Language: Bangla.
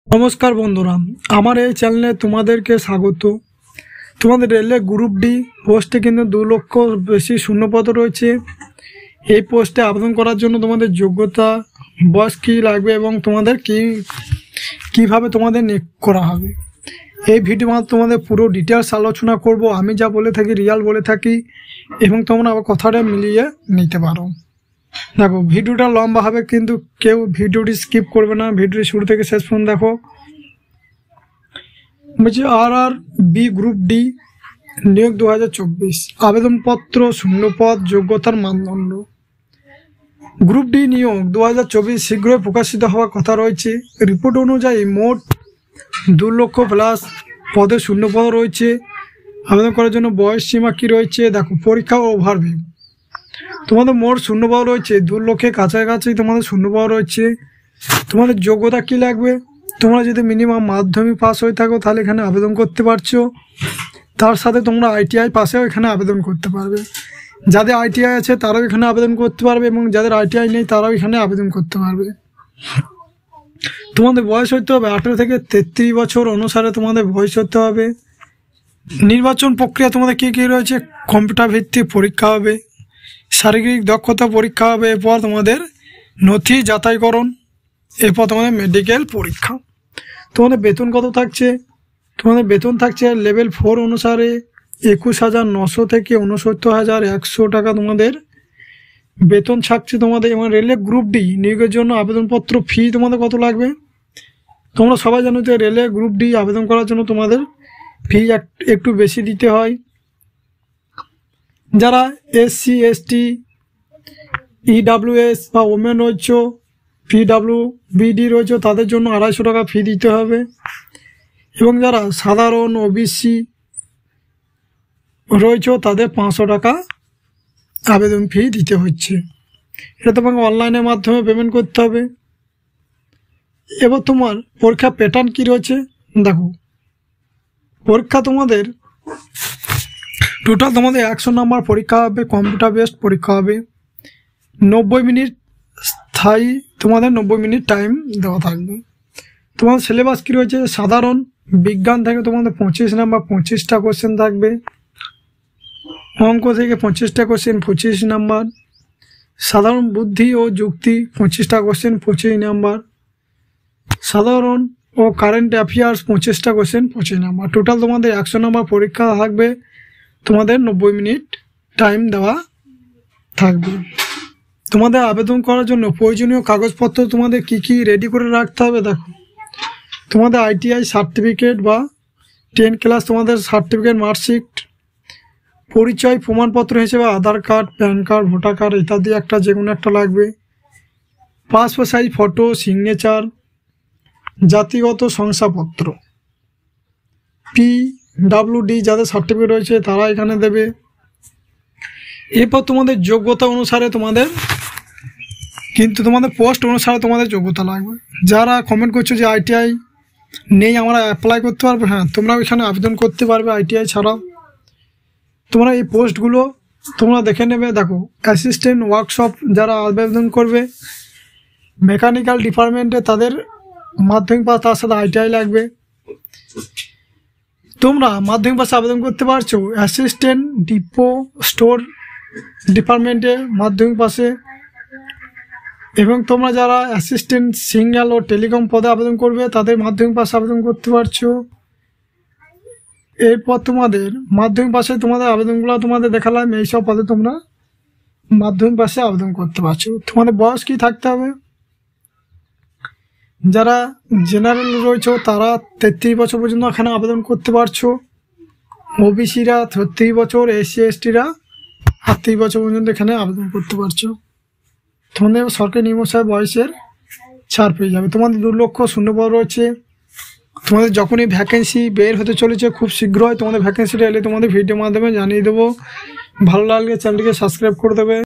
নমস্কার বন্ধুরা, আমার এই চ্যানেলে তোমাদেরকে স্বাগত। তোমাদের রেলে গ্রুপ ডি পোস্টে কিন্তু 2 লক্ষ বেশি শূন্যপদ রয়েছে। এই পোস্টে আবেদন করার জন্য তোমাদের যোগ্যতা, বয়স কী লাগবে এবং তোমাদের কিভাবে তোমাদের নিয়োগ করা হবে, এই ভিডিও মাধ্যমে তোমাদের পুরো ডিটেলস আলোচনা করব। আমি যা বলে থাকি রিয়াল বলে থাকি এবং তোমরা আবার কথাটা মিলিয়ে নিতে পারো। দেখো, ভিডিওটা লম্বা হবে কিন্তু কেউ ভিডিওটি স্কিপ করবে না, ভিডিওটি শুরু থেকে শেষ পর্যন্ত দেখো। বলছি RRB গ্রুপ ডি নিয়োগ 2024, আবেদনপত্র, শূন্যপদ, যোগ্যতার মানদণ্ড। গ্রুপ ডি নিয়োগ 2024 শীঘ্রই প্রকাশিত হওয়ার কথা রয়েছে। রিপোর্ট অনুযায়ী মোট 2 লক্ষ প্লাস পদে শূন্যপদ রয়েছে। আবেদন করার জন্য বয়স সীমা কী রয়েছে দেখো, পরীক্ষা ও ওভারভিউ। তোমাদের মোট শূন্যপদ রয়েছে 2 লক্ষের কাছাকাছি, তোমাদের শূন্যপদ রয়েছে। তোমাদের যোগ্যতা কী লাগবে, তোমরা যদি মিনিমাম মাধ্যমিক পাস হয়ে থাকো তাহলে এখানে আবেদন করতে পারছো। তার সাথে তোমরা ITI পাশেও এখানে আবেদন করতে পারবে। যাদের ITI আছে তারাও এখানে আবেদন করতে পারবে এবং যাদের ITI নেই তারাও এখানে আবেদন করতে পারবে। তোমাদের বয়স হতে হবে 18 থেকে 33 বছর অনুসারে তোমাদের বয়স হতে হবে। নির্বাচন প্রক্রিয়া তোমাদের কী কী রয়েছে, কম্পিউটার ভিত্তিক পরীক্ষা হবে, শারীরিক দক্ষতা পরীক্ষা হবে, এরপর তোমাদের নথি যাচাইকরণ, এরপর তোমাদের মেডিকেল পরীক্ষা। তোমাদের বেতন কত থাকছে, তোমাদের বেতন থাকছে লেভেল 4 অনুসারে 21,900 থেকে 69,100 টাকা তোমাদের বেতন থাকছে তোমাদের। এবং রেলে গ্রুপ ডি নিয়োগের জন্য আবেদনপত্র ফি তোমাদের কত লাগবে, তোমরা সবাই জানো যে রেলে গ্রুপ ডি আবেদন করার জন্য তোমাদের ফি একটু বেশি দিতে হয়। যারা SC ST EWS বা ওমেন রয়েছে, PWBD রয়েছে, তাদের জন্য 250 টাকা ফি দিতে হবে। এবং যারা সাধারণ OBC রয়েছে তাদের 500 টাকা আবেদন ফি দিতে হচ্ছে। এটা তোমাকে অনলাইনের মাধ্যমে পেমেন্ট করতে হবে। এবার তোমার পরীক্ষা প্যাটার্ন কী রয়েছে দেখো, পরীক্ষা তোমাদের টোটাল তোমাদের 100 নম্বর পরীক্ষা হবে, কম্পিউটার বেসড পরীক্ষা হবে। 90 মিনিট স্থায়ী, তোমাদের 90 মিনিট টাইম দেওয়া থাকবে। তোমাদের সিলেবাস কী রয়েছে, সাধারণ বিজ্ঞান থেকে তোমাদের 25 নাম্বার 25টা কোশ্চেন থাকবে, অঙ্ক থেকে 25টা কোশ্চেন 25 নাম্বার, সাধারণ বুদ্ধি ও যুক্তি 25টা কোশ্চেন 25 নাম্বার, সাধারণ ও কারেন্ট অ্যাফেয়ার্স 25টা কোশ্চেন 25 নাম্বার। টোটাল তোমাদের 100 নম্বর পরীক্ষা থাকবে, তোমাদের 90 মিনিট টাইম দেওয়া থাকবে। তোমাদের আবেদন করার জন্য প্রয়োজনীয় কাগজপত্র তোমাদের কি কি রেডি করে রাখতে হবে দেখো, তোমাদের ITI সার্টিফিকেট বা 10 ক্লাস তোমাদের সার্টিফিকেট, মার্কশিট, পরিচয় প্রমাণপত্র হিসেবে Aadhaar card, PAN card, voter card ইত্যাদি একটা যে কোনো একটা লাগবে, পাসপোর্ট সাইজ ফটো, সিগনেচার, জাতিগত শংসাপত্র, PWD যাদের সার্টিফিকেট রয়েছে তারা এখানে দেবে। এরপর তোমাদের যোগ্যতা অনুসারে তোমাদের পোস্ট অনুসারে তোমাদের যোগ্যতা লাগবে। যারা কমেন্ট করছো যে ITI নেই আমরা অ্যাপ্লাই করতে পারবো, হ্যাঁ তোমরা এখানে আবেদন করতে পারবে ITI ছাড়াও। তোমরা এই পোস্টগুলো তোমরা দেখে নেবে। দেখো, অ্যাসিস্ট্যান্ট ওয়ার্কশপ যারা আবেদন করবে, মেকানিক্যাল ডিপার্টমেন্টে তাদের মাধ্যমিক পাস, তার সাথে ITI লাগবে। তোমরা মাধ্যমিক পাশে আবেদন করতে পারছো অ্যাসিস্ট্যান্ট ডিপো স্টোর ডিপার্টমেন্টে মাধ্যমিক পাশে, এবং তোমরা যারা অ্যাসিস্ট্যান্ট সিগন্যাল ও টেলিকম পদে আবেদন করবে তাদের মাধ্যমিক পাশে আবেদন করতে পারছো। এরপর তোমাদের মাধ্যমিক পাশে তোমাদের আবেদনগুলো তোমাদের দেখালাম, এইসব পদে তোমরা মাধ্যমিক পাশে আবেদন করতে পারছো। তোমাদের বয়স কি থাকতে হবে, যারা জেনারেল রয়েছে তারা 33 বছর পর্যন্ত এখানে আবেদন করতে পারছো। OBCরা 36 বছর, SC STরা 38 বছর পর্যন্ত এখানে আবেদন করতে পারছো। তোমাদের সরকারি নিয়মানুসারে বয়সের ছাড় পেয়ে যাবে। তোমাদের 2 লক্ষ শূন্যপদ রয়েছে। তোমাদের যখনই ভ্যাকেন্সি বের হতে চলেছে খুব শীঘ্রই তোমাদের ভ্যাকেন্সিটা এলে তোমাদের ভিডিওর মাধ্যমে জানিয়ে দেবো। ভালো লাগলে চ্যানেলটিকে সাবস্ক্রাইব করে দেবে।